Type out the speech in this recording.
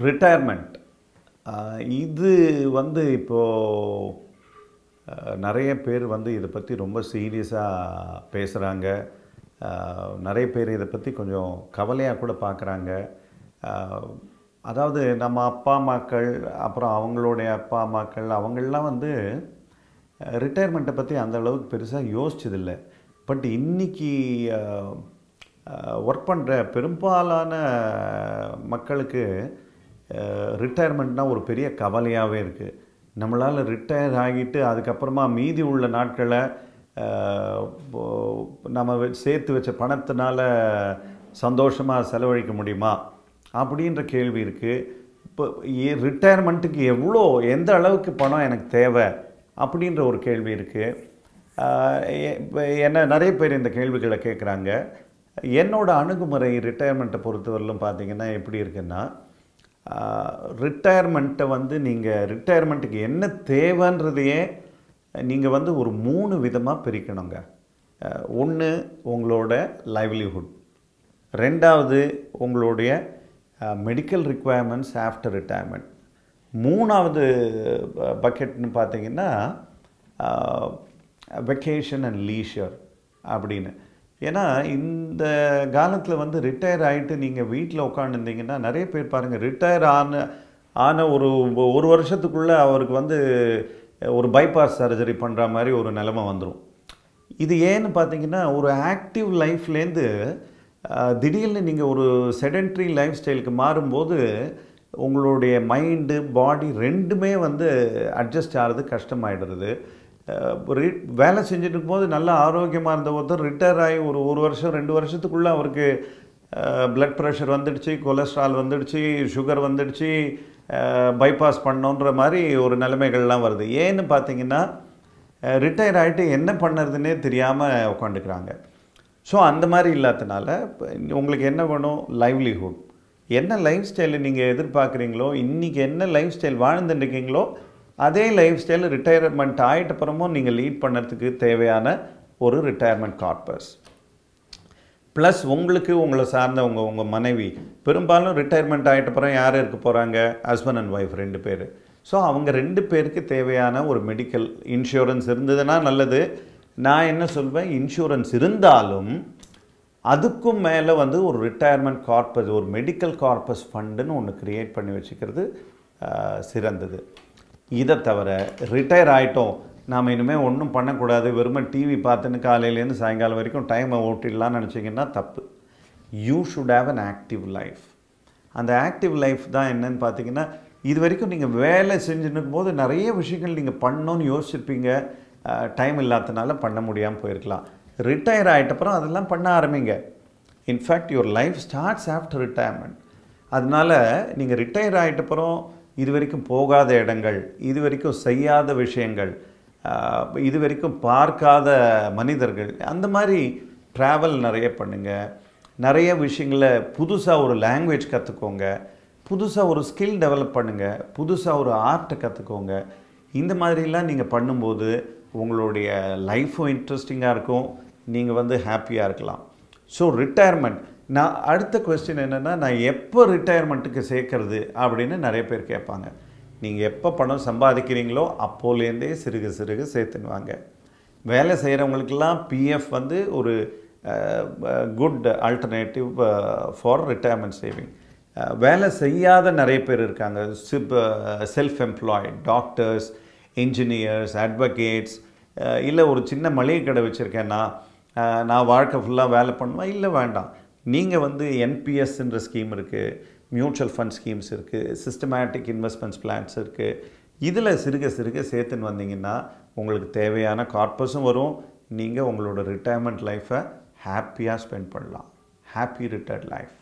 Retirement இது வந்து இப்போது நிறைய பேர் வந்து இதை பற்றி ரொம்ப சீரியஸாக பேசுகிறாங்க. நிறைய பேர் இதை பற்றி கொஞ்சம் கவலையாக கூட பார்க்குறாங்க. அதாவது நம்ம அப்பா அம்மாக்கள் அப்புறம் அவங்களுடைய அப்பா அம்மாக்கள் அவங்களாம் வந்து ரிட்டையர்மெண்ட்டை பற்றி அந்த அளவுக்கு பெருசாக யோசிச்சதில்லை. பட் இன்றைக்கி ஒர்க் பண்ணுற பெரும்பாலான மக்களுக்கு ரிட்டையர்மெண்ட்னால் ஒரு பெரிய கவலையாகவே இருக்குது. நம்மளால் ரிட்டையர் ஆகிட்டு அதுக்கப்புறமா மீதி உள்ள நாட்களை நம்ம சேர்த்து வச்ச பணத்தினால சந்தோஷமாக செலவழிக்க முடியுமா அப்படின்ற கேள்வி இருக்குது. இப்போ ரிட்டையர்மெண்ட்டுக்கு எந்த அளவுக்கு பணம் எனக்கு தேவை அப்படின்ற ஒரு கேள்வி இருக்குது. என்ன நிறைய பேர் இந்த கேள்விகளை கேட்குறாங்க. என்னோடய அணுகுமுறை ரிட்டையர்மெண்ட்டை பொறுத்தவரையிலும் பார்த்திங்கன்னா எப்படி இருக்குன்னா, ரிட்டையர்மெண்ட்டை வந்து நீங்கள் ரிட்டையர்மெண்ட்டுக்கு என்ன தேவைன்றதையே நீங்கள் வந்து ஒரு 3 விதமாக பிரிக்கணுங்க. ஒன்று உங்களோட லைவ்லிஹுட், ரெண்டாவது உங்களுடைய மெடிக்கல் ரிக்குவயர்மெண்ட்ஸ் ஆஃப்டர் ரிட்டையர்மெண்ட், மூணாவது பக்கெட்னு பார்த்தீங்கன்னா வெக்கேஷன் அண்ட் லீஷர் அப்படின்னு. ஏன்னா இந்த காலத்தில் வந்து ரிட்டையர் ஆகிட்டு நீங்கள் வீட்டில் உட்காந்துருந்தீங்கன்னா நிறைய பேர் பாருங்கள், ரிட்டையர் ஆன ஒரு வருஷத்துக்குள்ளே அவருக்கு வந்து ஒரு பைபாஸ் சர்ஜரி பண்ணுற மாதிரி ஒரு நிலைமை வந்துடும். இது ஏன்னு பார்த்தீங்கன்னா, ஒரு ஆக்டிவ் லைஃப்லேருந்து திடீர்னு நீங்கள் ஒரு செடென்ட்ரி லைஃப் ஸ்டைலுக்கு மாறும்போது உங்களுடைய மைண்டு பாடி ரெண்டுமே வந்து அட்ஜஸ்ட் ஆகிறது கஷ்டமாயிடுறது. வேலை செஞ்சுட்டு இருக்கும்போது நல்லா ஆரோக்கியமாக இருந்த ஒருத்தர் ரிட்டையர் ஆகி ஒரு வருஷம் 2 வருஷத்துக்குள்ளே அவருக்கு பிளட் ப்ரெஷர் வந்துடுச்சு, கொலஸ்ட்ரால் வந்துடுச்சு, சுகர் வந்துடுச்சு, பைபாஸ் பண்ணோன்ற மாதிரி ஒரு நிலைமைகள்லாம் வருது. ஏன்னு பார்த்தீங்கன்னா, ரிட்டையர் ஆகிட்டு என்ன பண்ணுறதுன்னே தெரியாமல் உட்காந்துக்கிறாங்க. ஸோ அந்த மாதிரி இல்லாததுனால உங்களுக்கு என்ன வேணும்? லைவ்லிஹுட். என்ன லைஃப் ஸ்டைலை நீங்கள் எதிர்பார்க்குறீங்களோ, இன்றைக்கி என்ன லைஃப் ஸ்டைல் வாழ்ந்துட்டுருக்கீங்களோ அதே லைஃப் ஸ்டைல் ரிட்டையர்மெண்ட் ஆகிட்ட அப்புறமும் நீங்கள் லீட் பண்ணுறதுக்கு தேவையான ஒரு ரிட்டையர்மெண்ட் கார்பஸ். ப்ளஸ் உங்களை சார்ந்த உங்கள் மனைவி பெரும்பாலும் ரிட்டையர்மெண்ட் ஆகிட்ட அப்புறம் யார் இருக்க போகிறாங்க? ஹஸ்பண்ட் அண்ட் ஒய்ஃப் 2 பேர். ஸோ அவங்க 2 பேருக்கு தேவையான ஒரு மெடிக்கல் இன்சூரன்ஸ் இருந்ததுன்னா நல்லது. நான் என்ன சொல்வேன், இன்சூரன்ஸ் இருந்தாலும் அதுக்கும் மேலே வந்து ஒரு ரிட்டையர்மெண்ட் கார்பஸ், ஒரு மெடிக்கல் கார்பஸ் ஃபண்டுன்னு ஒன்று க்ரியேட் பண்ணி வச்சுக்கிறது சிறந்தது. இதை தவிர ரிட்டையர் ஆகிட்டோம், நாம் இனிமேல் ஒன்றும் பண்ணக்கூடாது, வெறுமை டிவி பார்த்துன்னு காலையிலேருந்து சாயங்காலம் வரைக்கும் டைமை ஓட்டிடலான்னு நினச்சிங்கன்னா தப்பு. You should have an active life. அந்த ஆக்டிவ் லைஃப் தான் என்னன்னு பார்த்தீங்கன்னா, இது வரைக்கும் நீங்கள் வேலை செஞ்சுன்னு இருக்கும்போது நிறைய விஷயங்கள் நீங்கள் பண்ணணும்னு யோசிச்சிருப்பீங்க, டைம் இல்லாததுனால பண்ண முடியாமல் போயிருக்கலாம். ரிட்டையர் ஆகிட்டப்புறம் அதெல்லாம் பண்ண ஆரம்பிங்க. In fact your life starts after retirement. அதனால் நீங்கள் ரிட்டையர் ஆகிட்டப்புறம் இது வரைக்கும் போகாத இடங்கள், இது வரைக்கும் செய்யாத விஷயங்கள், இது வரைக்கும் பார்க்காத மனிதர்கள், அந்த மாதிரி ட்ராவல் நிறைய பண்ணுங்கள். நிறைய விஷயங்களை புதுசாக ஒரு லாங்குவேஜ் கற்றுக்கோங்க, புதுசாக ஒரு ஸ்கில் டெவலப் பண்ணுங்கள், புதுசாக ஒரு ஆர்ட்டை கற்றுக்கோங்க. இந்த மாதிரிலாம் நீங்கள் பண்ணும்போது உங்களுடைய லைஃப்பும் இன்ட்ரெஸ்டிங்காக இருக்கும், நீங்கள் வந்து ஹாப்பியாக இருக்கலாம். So retirement. நான் அடுத்த கொஸ்டின் என்னென்னா, நான் எப்போ ரிட்டையர்மெண்ட்டுக்கு சேர்க்கறது அப்படின்னு நிறைய பேர் கேட்பாங்க. நீங்கள் எப்போ பணம் சம்பாதிக்கிறீங்களோ அப்போலேருந்தே சிறுக சிறுக சேர்த்துனுவாங்க. வேலை செய்கிறவங்களுக்கெல்லாம் பிஎஃப் வந்து ஒரு good alternative for retirement saving. வேலை செய்யாத நிறைய பேர் இருக்காங்க, self employed, doctors, engineers, advocates, இல்லை ஒரு சின்ன மளிகை கடை வச்சுருக்கேன்னா நான் வாழ்க்கை ஃபுல்லாக வேலை பண்ணுவேன். இல்லை, வேண்டாம். நீங்கள் வந்து என்பிஎஸ்ன்ற ஸ்கீம் இருக்குது, மியூச்சுவல் ஃபண்ட் ஸ்கீம்ஸ் இருக்குது, சிஸ்டமேட்டிக் இன்வெஸ்ட்மெண்ட்ஸ் பிளான்ஸ் இருக்குது. இதில் சிறுக சிறுக சேர்த்துன்னு வந்தீங்கன்னா உங்களுக்கு தேவையான கார்பஸும் வரும். நீங்கள் உங்களோட ரிட்டையர்மெண்ட் லைஃப்பை ஹாப்பியாக ஸ்பெண்ட் பண்ணலாம். Happy retired life.